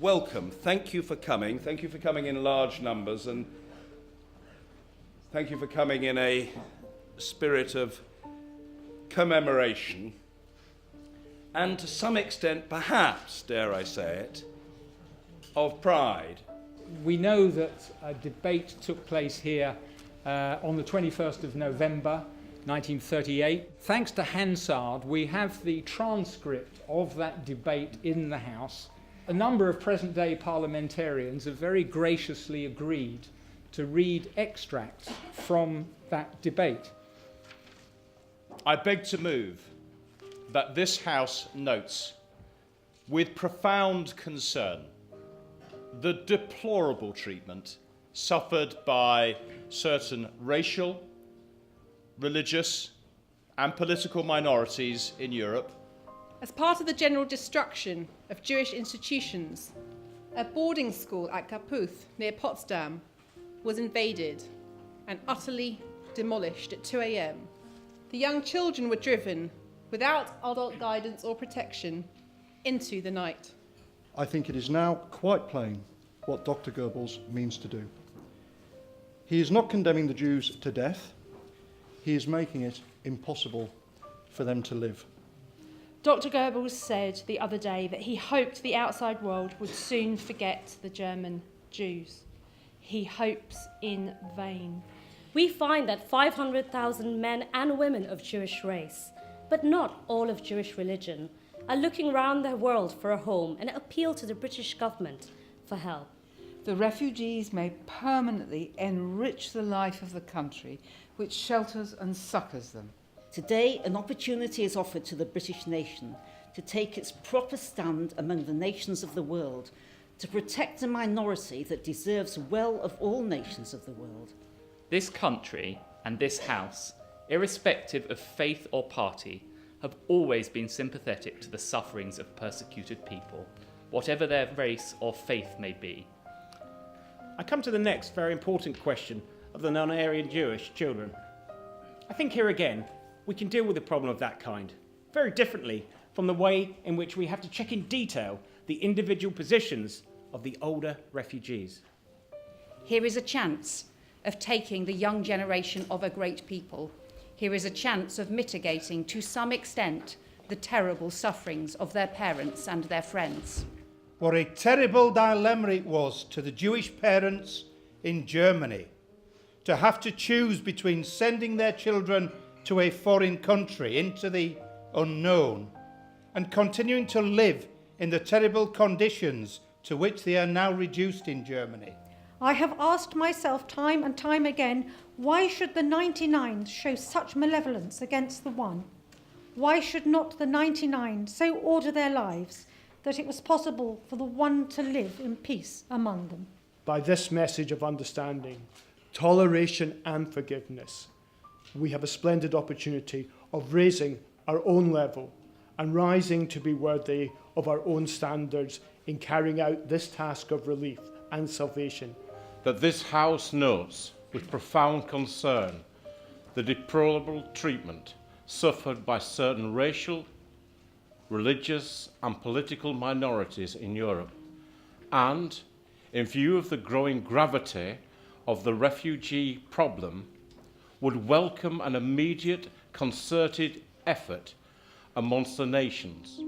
Welcome. Thank you for coming. Thank you for coming in large numbers, and thank you for coming in a spirit of commemoration and, to some extent, perhaps, dare I say it, of pride. We know that a debate took place here on the 21st of November 1938. Thanks to Hansard, we have the transcript of that debate in the House. A number of present-day parliamentarians have very graciously agreed to read extracts from that debate. I beg to move that this House notes with profound concern the deplorable treatment suffered by certain racial, religious, and political minorities in Europe. As part of the general destruction of Jewish institutions, a boarding school at Kaputh, near Potsdam, was invaded and utterly demolished at 2 a.m. The young children were driven, without adult guidance or protection, into the night. I think it is now quite plain what Dr. Goebbels means to do. He is not condemning the Jews to death, he is making it impossible for them to live. Dr. Goebbels said the other day that he hoped the outside world would soon forget the German Jews. He hopes in vain. We find that 500,000 men and women of Jewish race, but not all of Jewish religion, are looking around their world for a home and appeal to the British government for help. The refugees may permanently enrich the life of the country, which shelters and succours them. Today, an opportunity is offered to the British nation to take its proper stand among the nations of the world, to protect a minority that deserves well of all nations of the world. This country and this House, irrespective of faith or party, have always been sympathetic to the sufferings of persecuted people, whatever their race or faith may be. I come to the next very important question of the non-Aryan Jewish children. I think here again, we can deal with a problem of that kind very differently from the way in which we have to check in detail the individual positions of the older refugees. Here is a chance of taking the young generation of a great people. Here is a chance of mitigating to some extent the terrible sufferings of their parents and their friends. What a terrible dilemma it was to the Jewish parents in Germany to have to choose between sending their children to a foreign country into the unknown and continuing to live in the terrible conditions to which they are now reduced in Germany. I have asked myself time and time again, why should the 99 show such malevolence against the one? Why should not the 99 so order their lives that it was possible for the one to live in peace among them? By this message of understanding, toleration and forgiveness, we have a splendid opportunity of raising our own level and rising to be worthy of our own standards in carrying out this task of relief and salvation. That this House notes with profound concern the deplorable treatment suffered by certain racial, religious and political minorities in Europe, and, in view of the growing gravity of the refugee problem, would welcome an immediate concerted effort amongst the nations